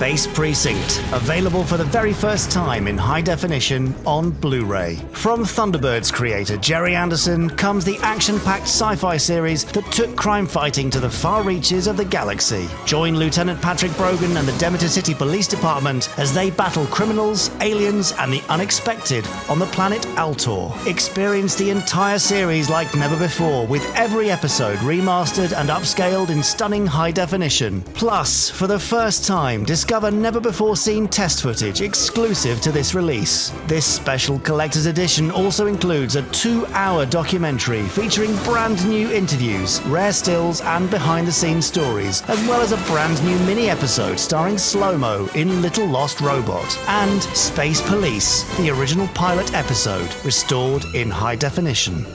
Space Precinct, available for the very first time in high definition on Blu-ray. From Thunderbirds creator Gerry Anderson comes the action-packed sci-fi series that took crime fighting to the far reaches of the galaxy. Join Lieutenant Patrick Brogan and the Demeter City Police Department as they battle criminals, aliens, and the unexpected on the planet Altor. Experience the entire series like never before, with every episode remastered and upscaled in stunning high definition. Plus, for the first time, discover never-before-seen test footage exclusive to this release. This special collector's edition also includes a 2-hour documentary featuring brand new interviews, rare stills, and behind-the-scenes stories, as well as a brand new mini-episode starring Slow-Mo in Little Lost Robot, and Space Police, the original pilot episode, restored in high definition.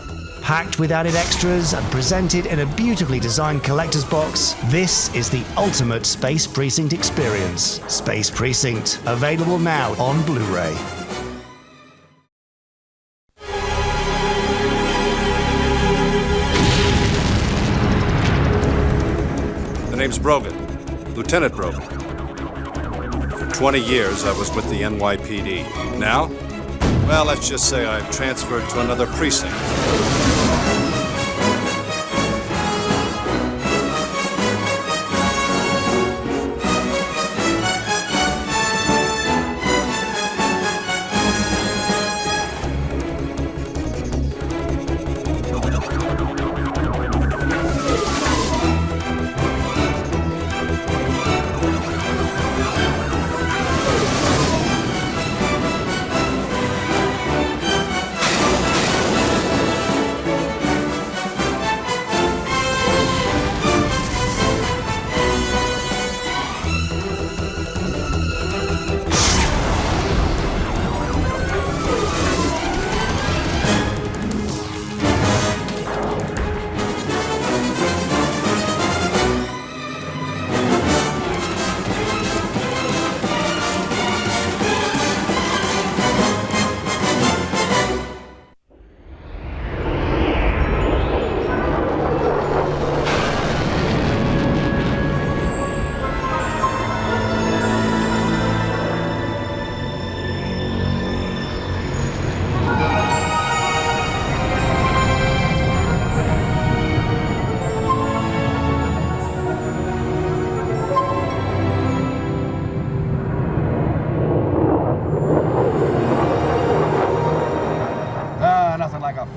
Packed with added extras and presented in a beautifully designed collector's box, this is the ultimate Space Precinct experience. Space Precinct, available now on Blu-ray. The name's Brogan, Lieutenant Brogan. For 20 years, I was with the NYPD. Now, well, let's just say I've transferred to another precinct.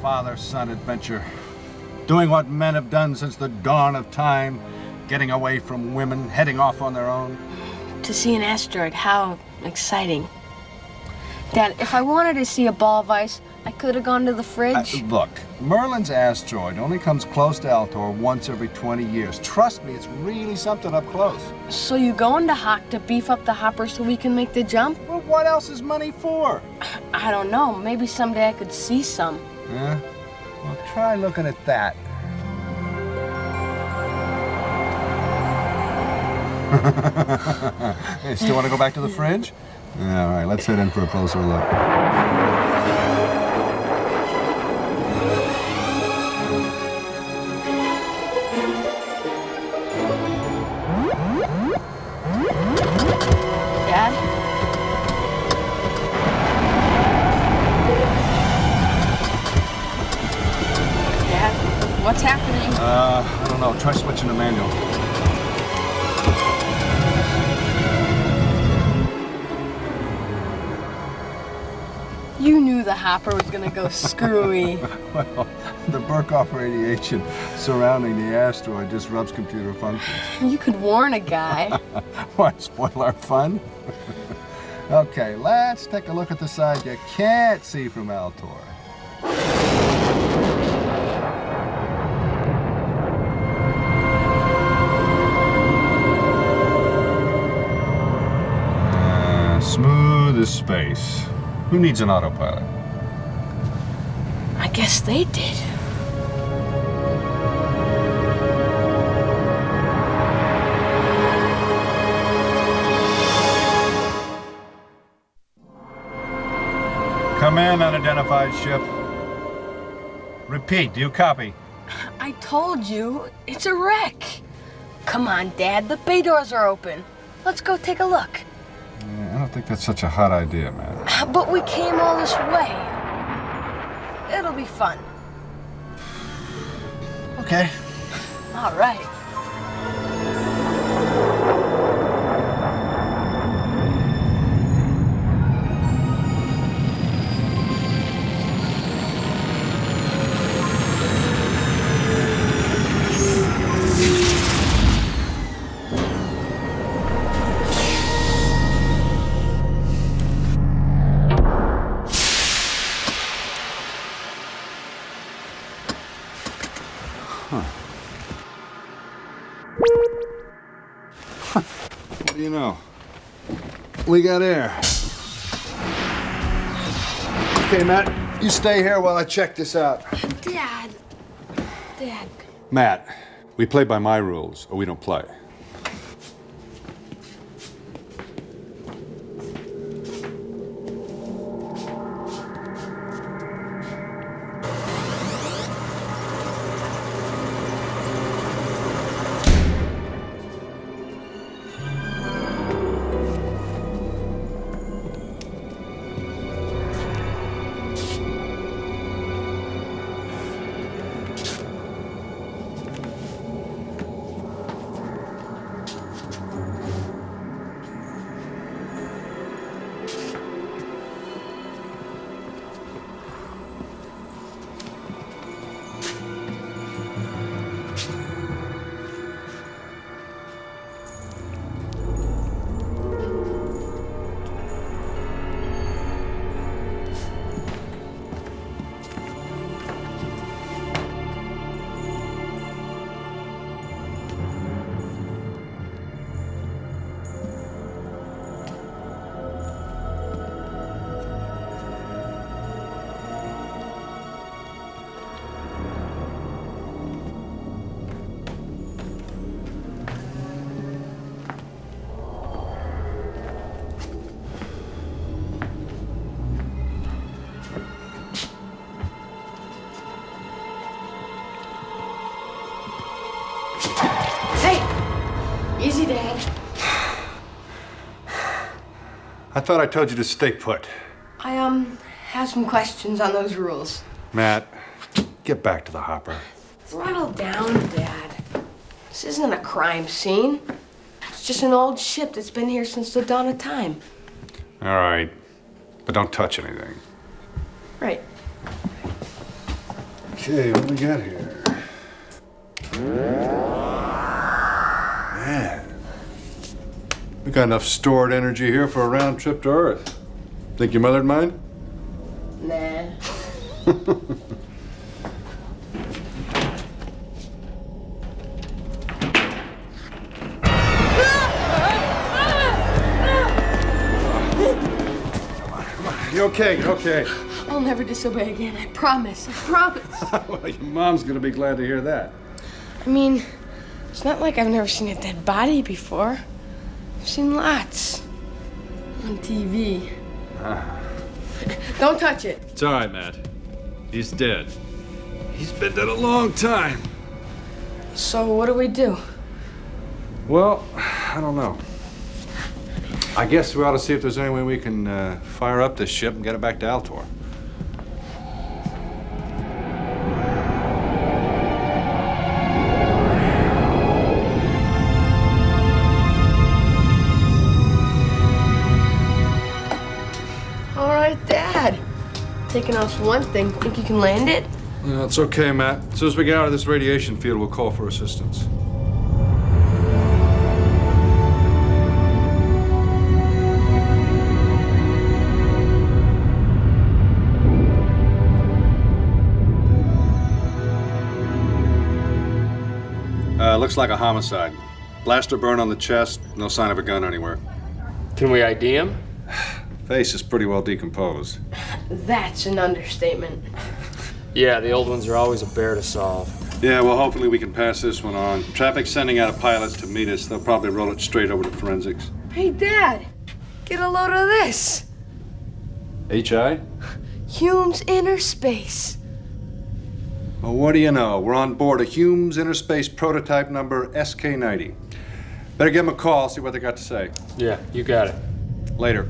Father-son adventure. Doing what men have done since the dawn of time, getting away from women, heading off on their own. To see an asteroid, how exciting. Dad, if I wanted to see a ball of ice, I could have gone to the fridge. Look, Merlin's asteroid only comes close to Altor once every 20 years. Trust me, it's really something up close. So you going to Hawk to beef up the hopper so we can make the jump? Well, what else is money for? I don't know. Maybe someday I could see some. Yeah? Well, try looking at that. Hey, still want to go back to the fridge? Yeah, all right, let's head in for a closer look. Dad? Dad, what's happening? I don't know. Try switching to manual. You knew the hopper was gonna go screwy. Well, the Burkoff radiation surrounding the asteroid disrupts computer functions. You could warn a guy. What, spoil our fun? Okay, let's take a look at the side you can't see from Altor. Smooth as space. Who needs an autopilot? I guess they did. Come in, unidentified ship. Repeat, do you copy? I told you, it's a wreck. Come on, Dad, the bay doors are open. Let's go take a look. Yeah, I don't think that's such a hot idea, man. But we came all this way. It'll be fun. Okay. All right. What do you know? We got air. Okay, Matt, you stay here while I check this out. Dad. Matt, we play by my rules, or we don't play. Easy, Dad. I thought I told you to stay put. I, have some questions on those rules. Matt, get back to the hopper. Throttle down, Dad. This isn't a crime scene. It's just an old ship that's been here since the dawn of time. All right, but don't touch anything. Right. Okay, what do we got here? Man, we got enough stored energy here for a round trip to Earth. Think your mother'd mind? Nah. You okay? You okay? I'll never disobey again. I promise. I promise. Well, your mom's gonna be glad to hear that. I mean, it's not like I've never seen a dead body before. I've seen lots. On TV. Don't touch it. It's all right, Matt. He's dead. He's been dead a long time. So what do we do? Well, I don't know. I guess we ought to see if there's any way we can fire up this ship and get it back to Altor. All right, Dad. Taking off one thing, think you can land it? Yeah, it's okay, Matt. As soon as we get out of this radiation field, we'll call for assistance. Looks like a homicide. Blaster burn on the chest, no sign of a gun anywhere. Can we ID him? Face is pretty well decomposed. That's an understatement. Yeah, the old ones are always a bear to solve. Yeah, well, hopefully we can pass this one on. Traffic's sending out pilots to meet us. They'll probably roll it straight over to forensics. Hey, Dad, get a load of this. HI? Humes Inner Space. Well, what do you know? We're on board a Humes Interspace prototype number SK-90. Better give them a call, see what they got to say. Yeah, you got it. Later.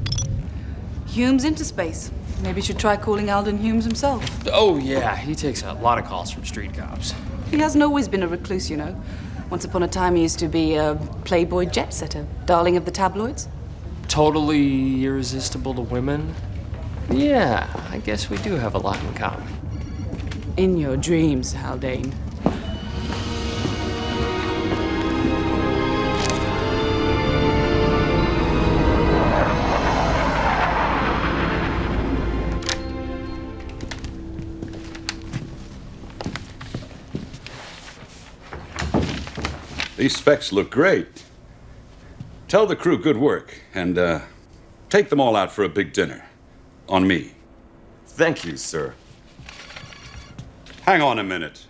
Humes into space. Maybe you should try calling Alden Humes himself. Oh, yeah, he takes a lot of calls from street cops. He hasn't always been a recluse, you know. Once upon a time, he used to be a playboy jet-setter, darling of the tabloids. Totally irresistible to women? Yeah, I guess we do have a lot in common. In your dreams, Haldane. These specs look great. Tell the crew good work, and take them all out for a big dinner. On me. Thank you, sir. Hang on a minute.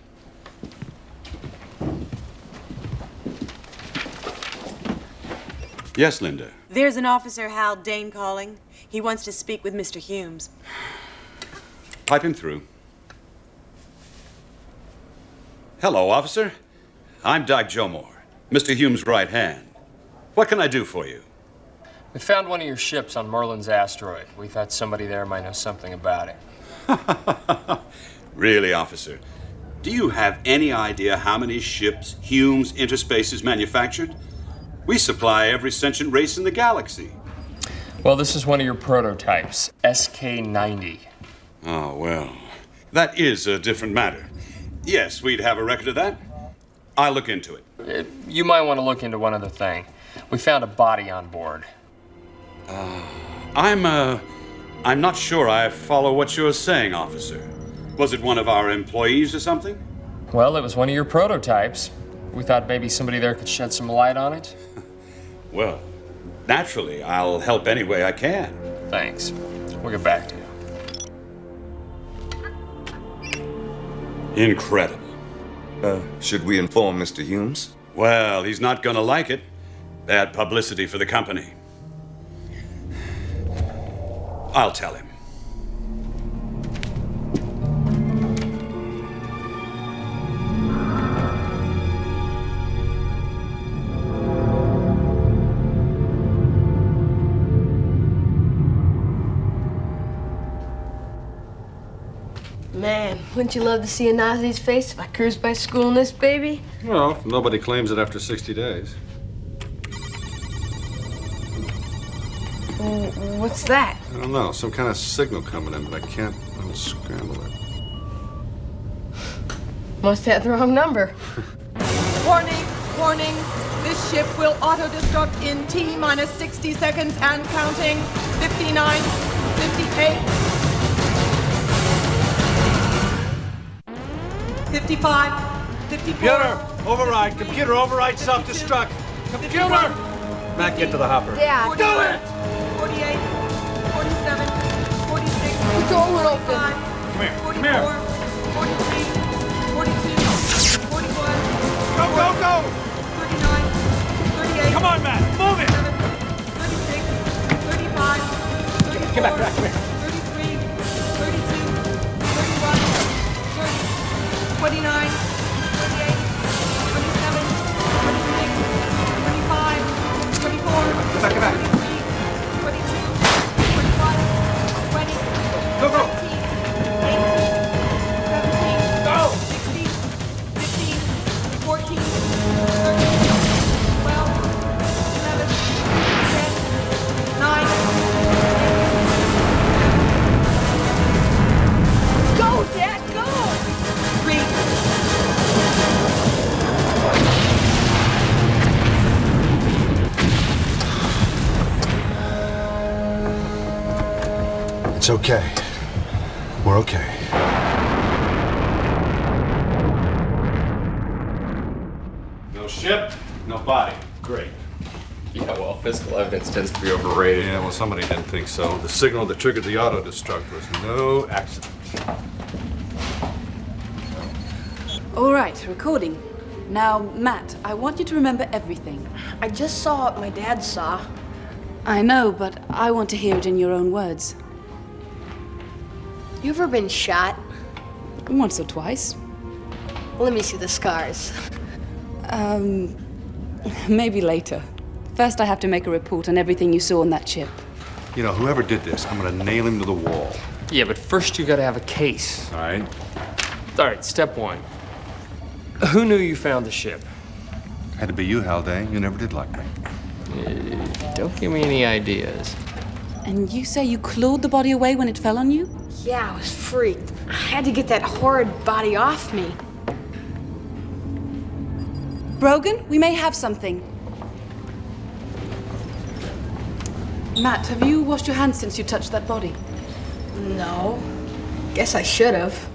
Yes, Linda. There's an Officer Haldane calling. He wants to speak with Mr. Humes. Pipe him through. Hello, officer. I'm Doc Jomore, Mr. Humes' right hand. What can I do for you? We found one of your ships on Merlin's asteroid. We thought somebody there might know something about it. Really, officer? Do you have any idea how many ships Humes Interspace has manufactured? We supply every sentient race in the galaxy. Well, this is one of your prototypes, SK-90. Oh, well, that is a different matter. Yes, we'd have a record of that. I'll look into it. You might want to look into one other thing. We found a body on board. I'm not sure I follow what you're saying, officer. Was it one of our employees or something? Well, it was one of your prototypes. We thought maybe somebody there could shed some light on it. Well, naturally, I'll help any way I can. Thanks. We'll get back to you. Incredible. Should we inform Mr. Humes? Well, he's not gonna like it. Bad publicity for the company. I'll tell him. Man, wouldn't you love to see a Nazi's face if I cruised by school in this baby? Well, if nobody claims it after 60 days. What's that? I don't know, some kind of signal coming in, but I can't unscramble it. Must have the wrong number. Warning, warning. This ship will auto-destruct in T-minus 60 seconds and counting. 59, 58, 55, 54. Computer, override. Computer, override self-destruct. Computer! Matt, get to the hopper. Dad. 48, 48, 47, 46, The door won't open. 45, Come here, 44, come here. 43, 42, 41, Go, go, go! 39, 38. Come on, Matt, move it! 36, 35, 34, Get back, come here. 33, 32, 31, 30, 29, 28, 27, 26, 25, 24, Get back, get back. 23, 22, 21, 20, Go, go. 19, 18, 17, Go. 16, 15, 14, 13, 12, 11, 10, 9, 8. Go, Dad, go! 3. It's okay. We're okay. No ship, no body. Great. Yeah, well, physical evidence tends to be overrated. Yeah, well, somebody didn't think so. The signal that triggered the auto-destruct was no accident. All right, recording. Now, Matt, I want you to remember everything. I just saw what my dad saw. I know, but I want to hear it in your own words. You ever been shot? Once or twice. Let me see the scars. Maybe later. First, I have to make a report on everything you saw on that ship. You know, whoever did this, I'm gonna nail him to the wall. Yeah, but first you gotta have a case. All right? All right, step one. Who knew you found the ship? Had to be you, Haldane. You never did like me. Don't give me any ideas. And you say you clawed the body away when it fell on you? Yeah, I was freaked. I had to get that horrid body off me. Brogan, we may have something. Matt, have you washed your hands since you touched that body? No. Guess I should have.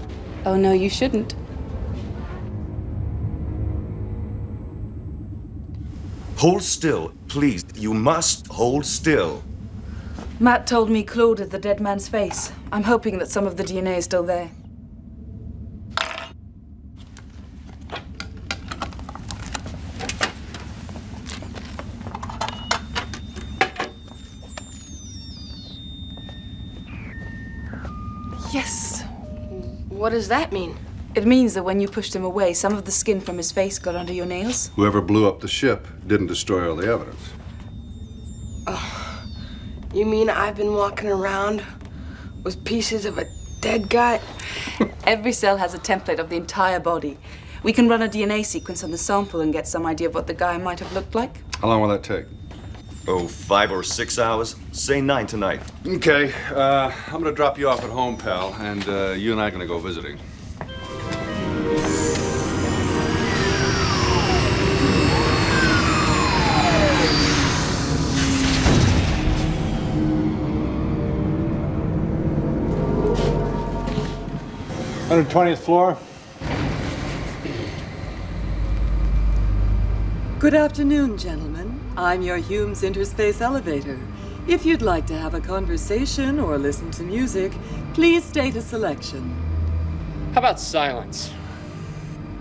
Oh, no, you shouldn't. Hold still, please. You must hold still. Matt told me clawed at the dead man's face. I'm hoping that some of the DNA is still there. Yes. What does that mean? It means that when you pushed him away, some of the skin from his face got under your nails. Whoever blew up the ship didn't destroy all the evidence. You mean I've been walking around with pieces of a dead guy? Every cell has a template of the entire body. We can run a DNA sequence on the sample and get some idea of what the guy might have looked like. How long will that take? Oh, 5 or 6 hours? Say 9 tonight. Okay, I'm gonna drop you off at home, pal, and you and I are gonna go visiting. $120th floor. Good afternoon, gentlemen. I'm your Humes Interspace Elevator. If you'd like to have a conversation or listen to music, please state a selection. How about silence?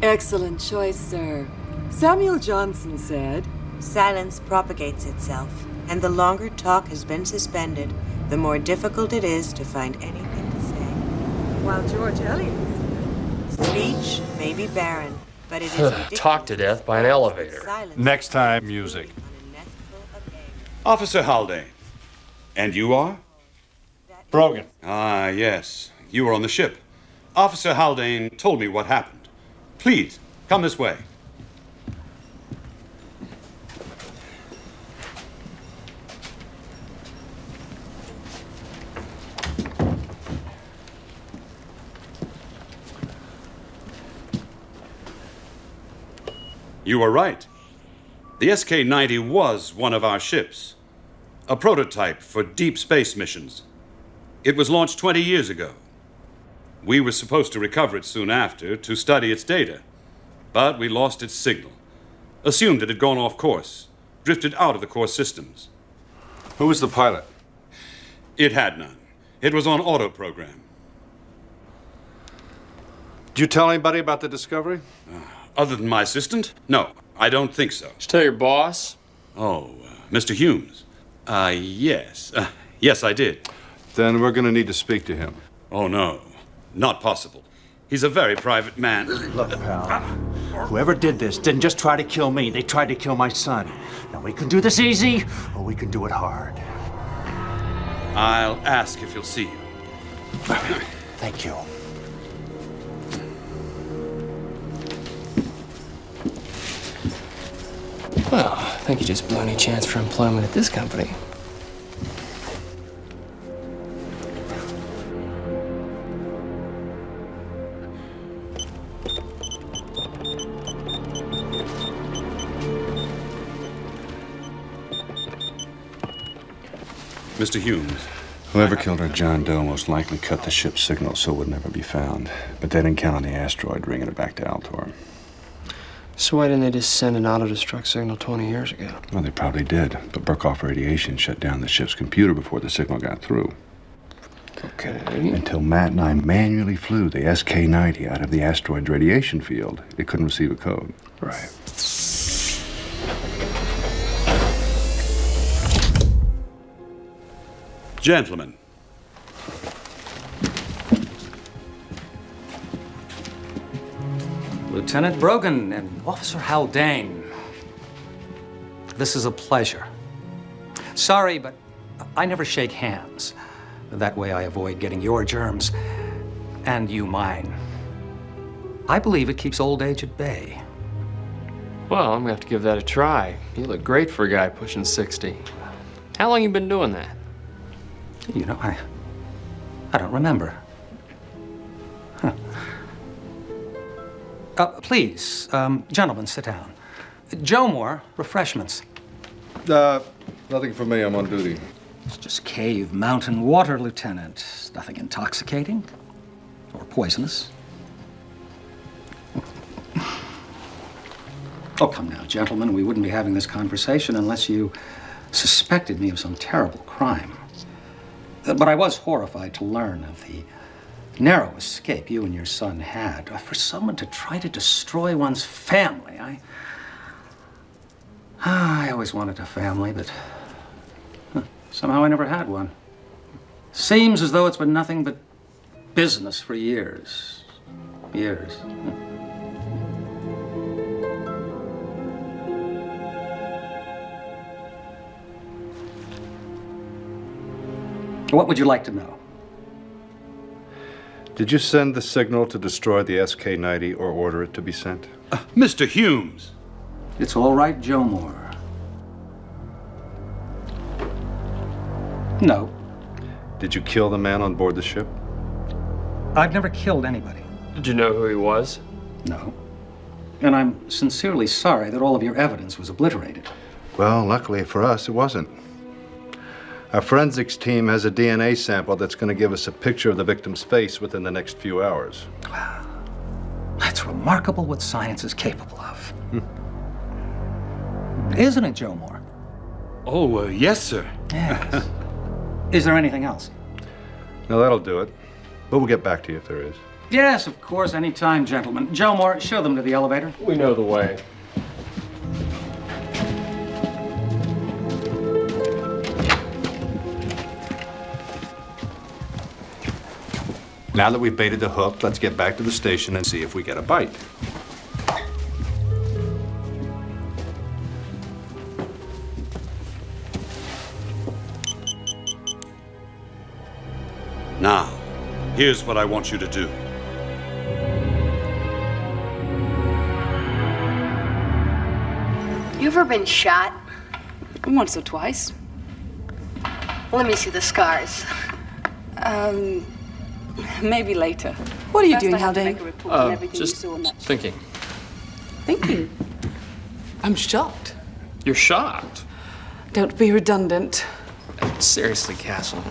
Excellent choice, sir. Samuel Johnson said, Silence propagates itself, and the longer talk has been suspended, the more difficult it is to find anything to say. while George Eliot said, Speech may be barren, but it is Talked to death by an elevator. Next time, music. Officer Haldane. And you are? Brogan. Ah, yes. You were on the ship. Officer Haldane told me what happened. Please, come this way. You were right. The SK-90 was one of our ships. A prototype for deep space missions. It was launched 20 years ago. We were supposed to recover it soon after to study its data. But we lost its signal. Assumed it had gone off course. Drifted out of the core systems. Who was the pilot? It had none. It was on auto program. Did you tell anybody about the discovery? Other than my assistant? No, I don't think so. Did you tell your boss? Oh, Mr. Humes. Yes. Yes, I did. Then we're going to need to speak to him. Oh, no. Not possible. He's a very private man. Look, pal. Whoever did this didn't just try to kill me. They tried to kill my son. Now, we can do this easy, or we can do it hard. I'll ask if he'll see you. Thank you. Well, I think you just blew any chance for employment at this company. Mr. Humes. Whoever killed our John Doe most likely cut the ship's signal so it would never be found. But they didn't count on the asteroid bringing it back to Altor. So why didn't they just send an auto-destruct signal 20 years ago? Well, they probably did. But Burkhoff Radiation shut down the ship's computer before the signal got through. Okay. Until Matt and I manually flew the SK-90 out of the asteroid's radiation field, it couldn't receive a code. Right. Gentlemen. Lieutenant Brogan and Officer Haldane. this is a pleasure. Sorry, but I never shake hands. That way I avoid getting your germs and you mine. I believe it keeps old age at bay. Well, I'm gonna have to give that a try. You look great for a guy pushing 60. How long you been doing that? You know, I don't remember. Huh. Please, gentlemen, sit down. Joe Moore, refreshments. Nothing for me. I'm on duty. It's just cave mountain water, Lieutenant. Nothing intoxicating or poisonous. Oh, come now, gentlemen. We wouldn't be having this conversation unless you suspected me of some terrible crime. But I was horrified to learn of the narrow escape you and your son had. For someone to try to destroy one's family, I always wanted a family, but somehow I never had one. Seems as though it's been nothing but business for years. Years. What would you like to know? Did you send the signal to destroy the SK-90 or order it to be sent? Mr. Humes! It's all right, Joe Moore. No. Did you kill the man on board the ship? I've never killed anybody. Did you know who he was? No. And I'm sincerely sorry that all of your evidence was obliterated. Well, luckily for us, it wasn't. Our forensics team has a DNA sample that's going to give us a picture of the victim's face within the next few hours. Wow. That's remarkable what science is capable of. Isn't it, Joe Moore? Oh, yes, sir. Yes. Is there anything else? No, that'll do it. But we'll get back to you if there is. Yes, of course, anytime, gentlemen. Joe Moore, show them to the elevator. We know the way. Now that we've baited the hook, let's get back to the station and see if we get a bite. Now, here's what I want you to do. You ever been shot? Once or twice. Let me see the scars. Maybe later. What are you First, doing, I have to Haldane? make a report on everything you Just saw on that. thinking. Thinking? I'm shocked. You're shocked? Don't be redundant. Seriously, Castle.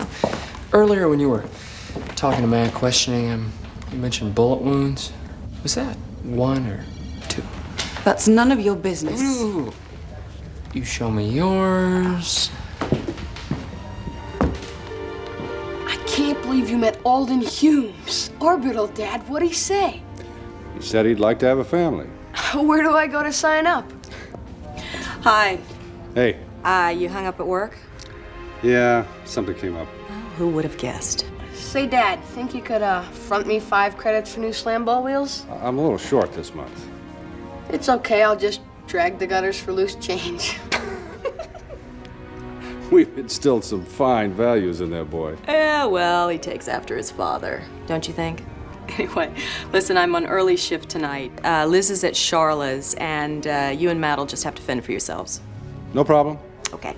Earlier when you were talking to man, questioning him, you mentioned bullet wounds. Was that 1 or 2? That's none of your business. Ooh. You show me yours. I can't believe you met Alden Humes. Orbital, Dad. What'd he say? He said he'd like to have a family. Where do I go to sign up? Hi. Hey. You hung up at work? Yeah, something came up. Who would have guessed? Say, Dad, think you could front me 5 credits for new slam ball wheels? I'm a little short this month. It's okay. I'll just drag the gutters for loose change. We've instilled some fine values in there, boy. Yeah, well, he takes after his father, don't you think? Anyway, listen, I'm on early shift tonight. Liz is at Charla's, and you and Matt will just have to fend for yourselves. No problem. Okay.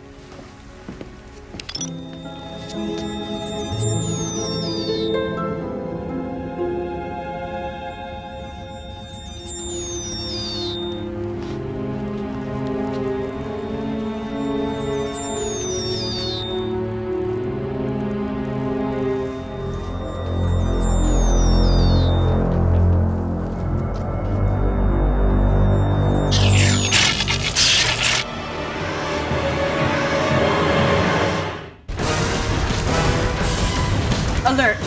Alert!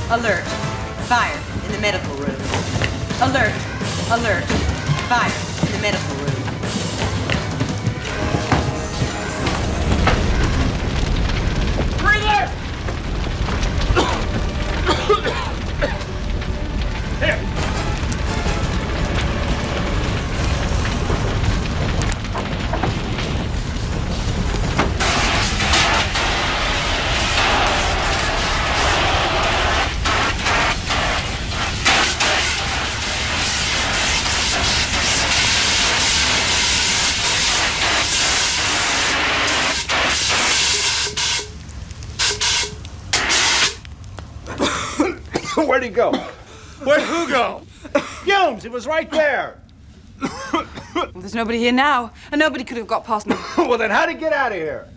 Alert! Fire in the medical room. Alert! Alert! Fire in the medical room. Breather! Here. Where'd he go? Where'd who go? Humes, it was right there. Well, there's nobody here now, and nobody could have got past me. Well, then how'd he get out of here?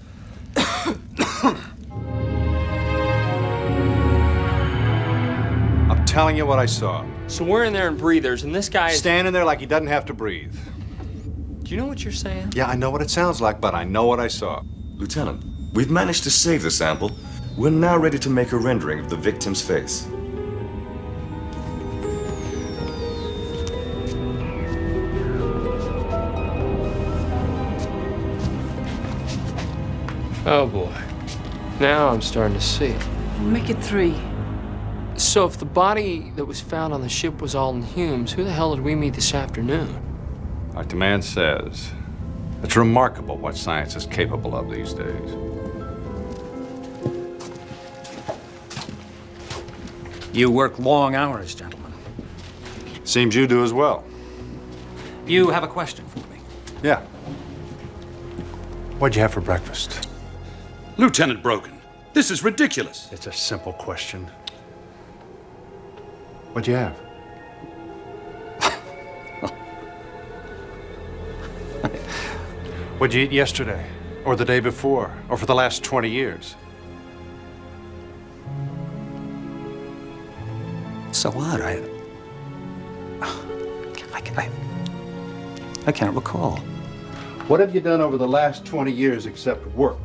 I'm telling you what I saw. So we're in there in breathers, and this guy is... Standing there like he doesn't have to breathe. Do you know what you're saying? Yeah, I know what it sounds like, but I know what I saw. Lieutenant, we've managed to save the sample. We're now ready to make a rendering of the victim's face. Oh, boy. Now I'm starting to see. Make it 3. So if the body that was found on the ship was Alden Humes, who the hell did we meet this afternoon? Like the man says, it's remarkable what science is capable of these days. You work long hours, gentlemen. Seems you do as well. You have a question for me? Yeah. What'd you have for breakfast? Lieutenant Brogan, this is ridiculous. It's a simple question. What'd you have? What'd you eat yesterday? Or the day before? Or for the last 20 years? So what? I can't recall. What have you done over the last 20 years except work?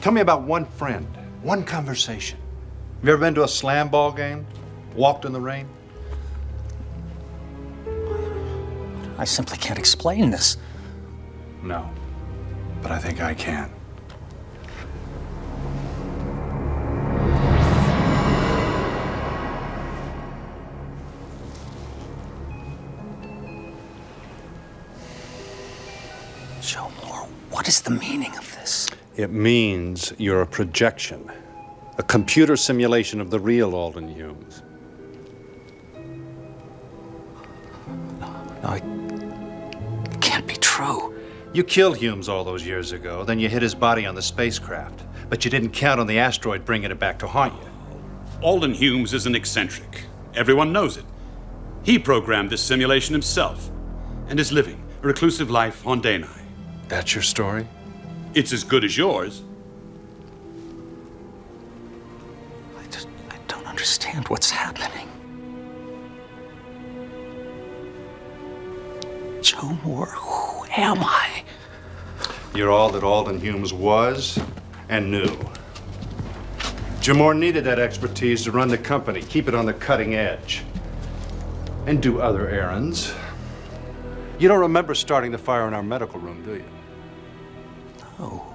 Tell me about one friend, one conversation. Have you ever been to a slam ball game? Walked in the rain? I simply can't explain this. No, but I think I can. Joe Moore, what is the meaning of this? It means you're a projection, a computer simulation of the real Alden Humes. No, it can't be true. You killed Humes all those years ago, then you hid his body on the spacecraft, but you didn't count on the asteroid bringing it back to haunt you. Alden Humes is an eccentric. Everyone knows it. He programmed this simulation himself and is living a reclusive life on Denai. That's your story? It's as good as yours. I don't understand what's happening. Joe Moore, who am I? You're all that Alden Humes was and knew. Joe Moore needed that expertise to run the company, keep it on the cutting edge, and do other errands. You don't remember starting the fire in our medical room, do you? No.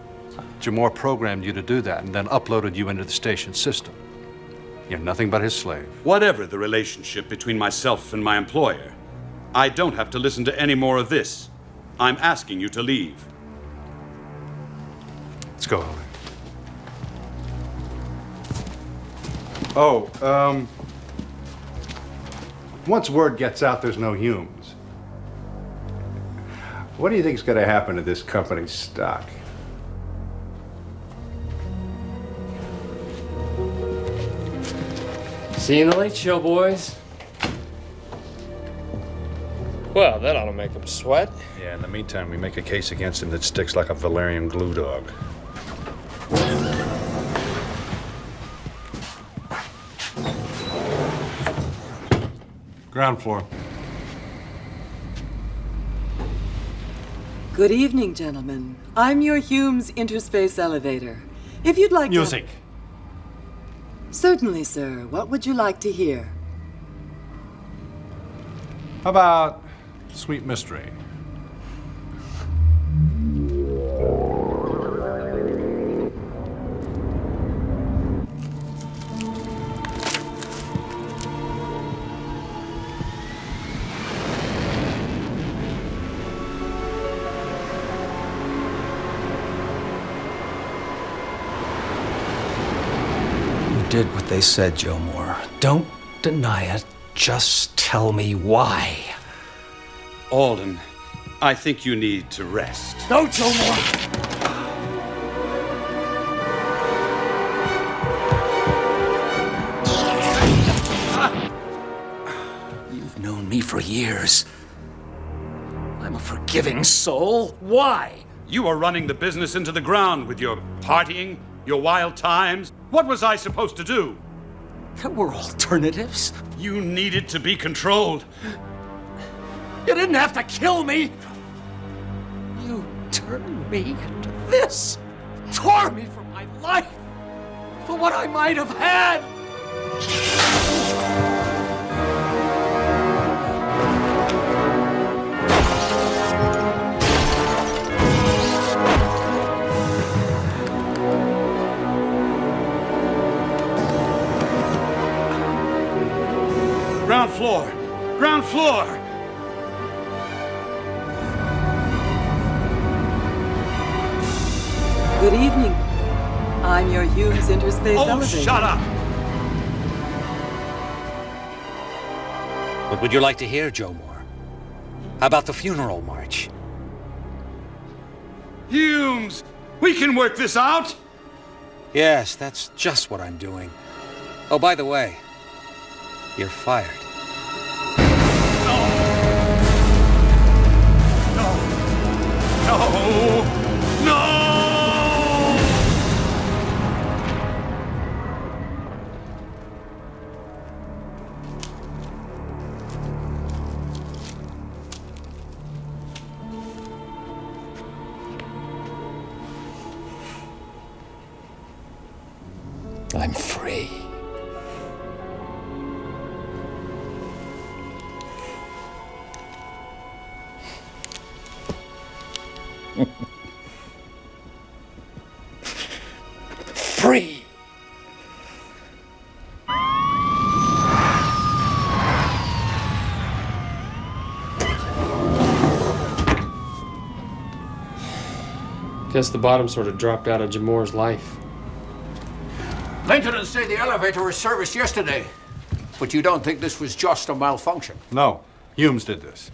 Joe Moore programmed you to do that and then uploaded you into the station system. You're nothing but his slave. Whatever the relationship between myself and my employer, I don't have to listen to any more of this. I'm asking you to leave. Let's go, Alden. Oh, once word gets out there's no Humes, what do you think is going to happen to this company's stock? See you in the late show, boys. Well, that ought to make him sweat. Yeah, in the meantime, we make a case against him that sticks like a Valerian glue dog. Ground floor. Good evening, gentlemen. I'm your Humes interspace elevator. If you'd like Music. Certainly, sir. What would you like to hear? How about Sweet Mystery? You did what they said, Joe Moore. Don't deny it. Just tell me why. Alden, I think you need to rest. No, Joe Moore! on me for years. I'm a forgiving soul. Why? You were running the business into the ground with your partying, your wild times. What was I supposed to do? There were alternatives. You needed to be controlled. You didn't have to kill me. You turned me into this. Tore me from my life. For what I might have had. Ground floor! Ground floor! Good evening. I'm your Humes Interspace Oh, Elevator. shut up! What would you like to hear, Joe Moore? How about the funeral march? Humes! We can work this out! Yes, that's just what I'm doing. Oh, by the way, you're fired. No! No! I'm free. Free. Guess the bottom sort of dropped out of Jamore's life. Maintenance say the elevator was serviced yesterday. But you don't think this was just a malfunction? No, Humes did this.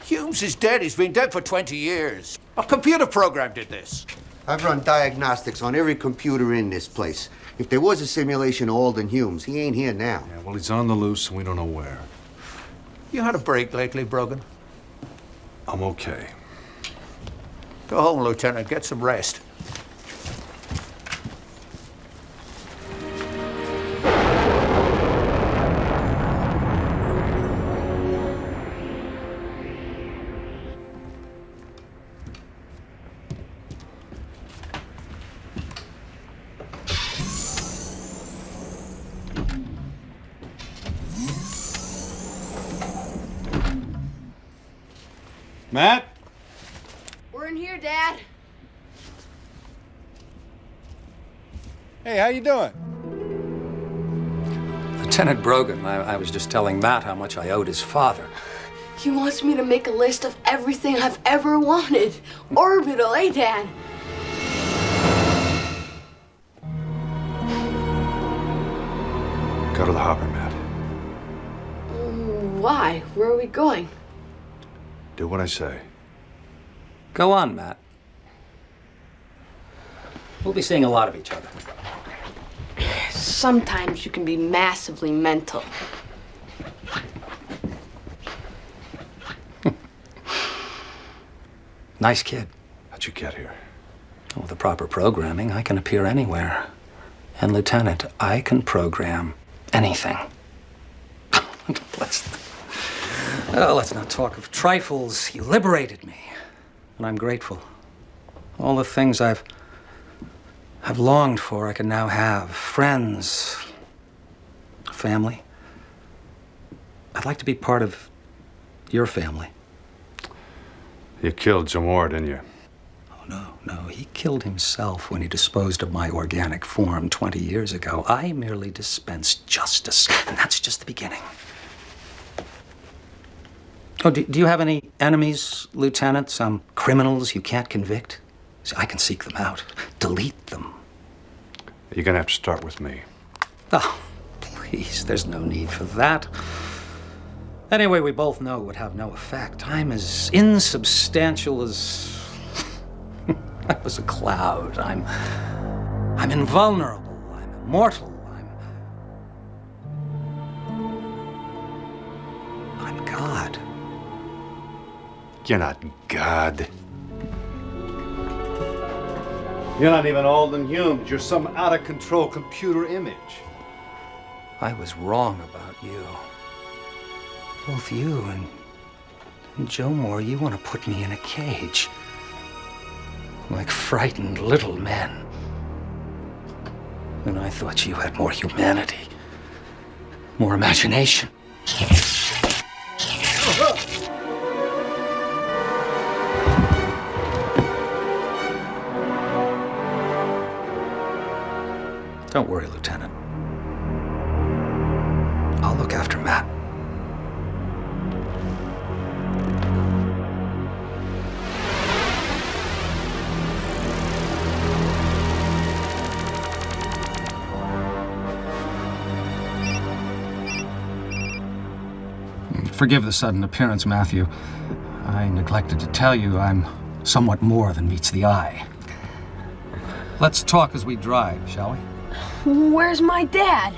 Humes is dead. He's been dead for 20 years. A computer program did this. I've run diagnostics on every computer in this place. If there was a simulation of Alden Humes, he ain't here now. Yeah, well, he's on the loose and we don't know where. You had a break lately, Brogan? I'm okay. Go home, Lieutenant. Get some rest. Matt? We're in here, Dad. Hey, how you doing? Lieutenant Brogan, I was just telling Matt how much I owed his father. He wants me to make a list of everything I've ever wanted. Orbital, eh, Dad? Go to the hopper, Matt. Why? Where are we going? Do what I say. Go on, Matt. We'll be seeing a lot of each other. Sometimes you can be massively mental. Nice kid. How'd you get here? With the proper programming, I can appear anywhere. And, Lieutenant, I can program anything. Let's not talk of trifles. You liberated me. And I'm grateful. All the things I've longed for, I can now have. Friends. Family. I'd like to be part of your family. You killed Jamor, didn't you? No, he killed himself when he disposed of my organic form 20 years ago. I merely dispensed justice, and that's just the beginning. Oh, do you have any enemies, Lieutenant? Some criminals you can't convict? See, I can seek them out, delete them. You're gonna have to start with me. Oh, please, there's no need for that. Anyway, we both know it would have no effect. I'm as insubstantial as... I was a cloud. I'm invulnerable. I'm immortal. I'm God. You're not God. You're not even Alden Humes. You're some out-of-control computer image. I was wrong about you. Both you and Joe Moore, you want to put me in a cage. Like frightened little men. And I thought you had more humanity. More imagination. Don't worry, Lieutenant. I'll look after Matt. Forgive the sudden appearance, Matthew. I neglected to tell you I'm somewhat more than meets the eye. Let's talk as we drive, shall we? Where's my dad?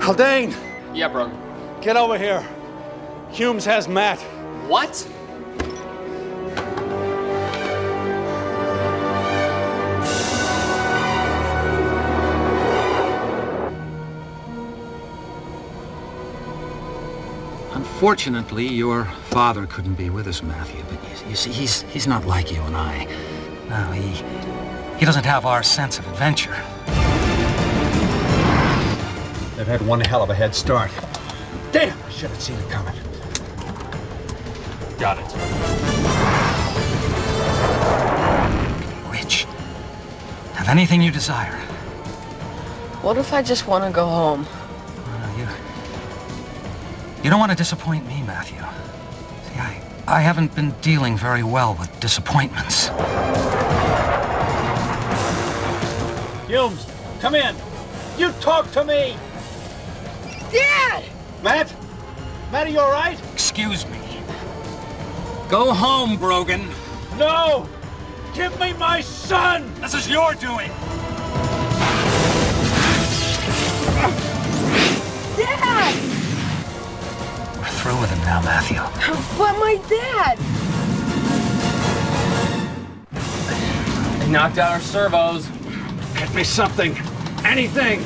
Alden! Yeah, Brogan. Get over here. Humes has Matt. What? Unfortunately, your father couldn't be with us, Matthew, but you see, he's not like you and I. No, he doesn't have our sense of adventure. They've had one hell of a head start. Damn, I should have seen it coming. Got it. Rich, have anything you desire. What if I just want to go home? You don't want to disappoint me, Matthew. See, I haven't been dealing very well with disappointments. Humes, come in. You talk to me. Dad! Matt? Matt, are you all right? Excuse me. Go home, Brogan. No! Give me my son! This is your doing. Dad! We're through with him now, Matthew. But my dad! They knocked out our servos. Get me something. Anything.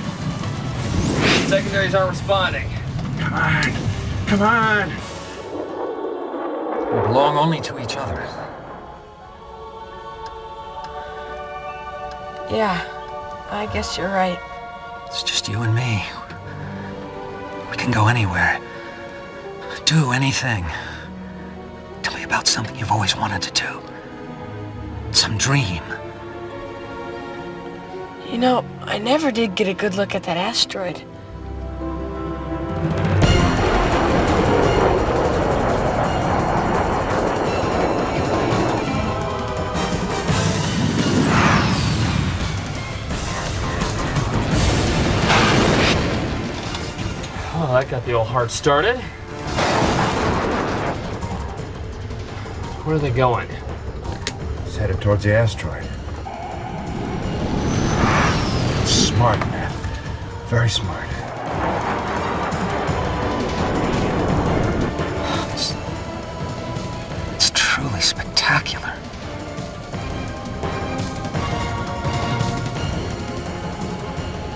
Secondaries aren't responding. Come on. Come on. We belong only to each other. Yeah, I guess you're right. It's just you and me. We can go anywhere. Do anything. Tell me about something you've always wanted to do. Some dream. You know, I never did get a good look at that asteroid. Oh, that got the old heart started. Where are they going? It's headed towards the asteroid. Smart, man. Very smart. It's truly spectacular.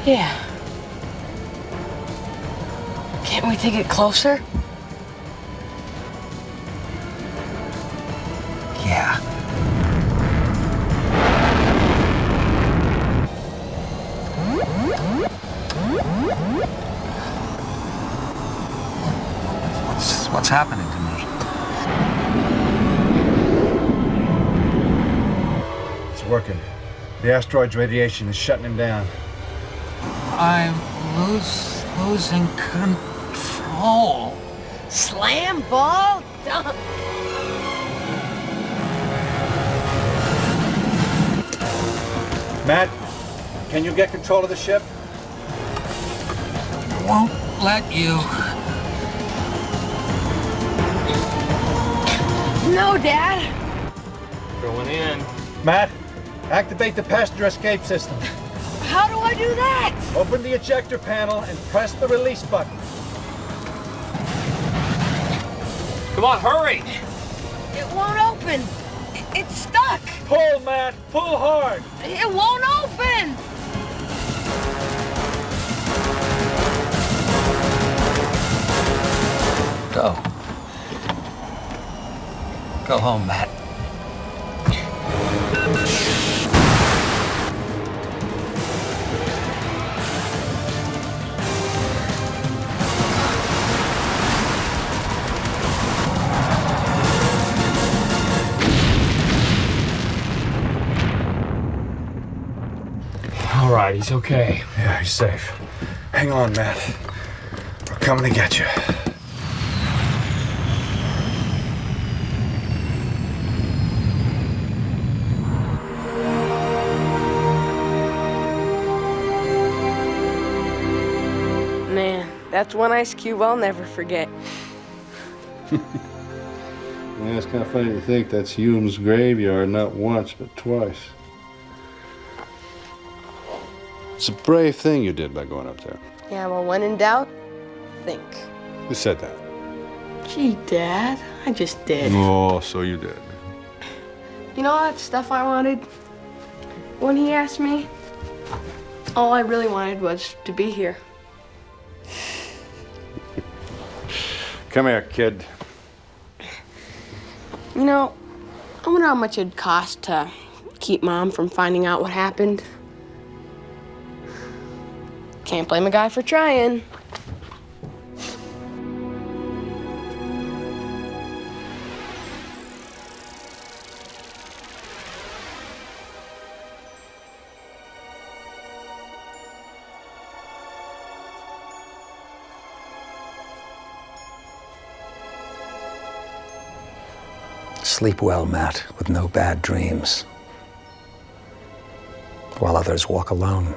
Yeah. Can't we take it closer? Yeah. What's happening to me? It's working. The asteroid's radiation is shutting him down. I'm losing control. Slam ball dunk. Matt, can you get control of the ship? Won't let you. No, Dad. Going in. Matt, activate the passenger escape system. How do I do that? Open the ejector panel and press the release button. Come on, hurry! It won't open. It's stuck. Pull, Matt. Pull hard. It won't open. Go. Go home, Matt. All right, he's okay. Yeah, he's safe. Hang on, Matt. We're coming to get you. Man, that's one ice cube I'll never forget. Yeah, it's kind of funny to think that's Hume's graveyard not once, but twice. It's a brave thing you did by going up there. Yeah, well, when in doubt, think. Who said that? Gee, Dad, I just did. Oh, so you did. You know all that stuff I wanted? When he asked me, all I really wanted was to be here. Come here, kid. You know, I wonder how much it'd cost to keep Mom from finding out what happened. Can't blame a guy for trying. Sleep well, Matt, with no bad dreams, while others walk alone.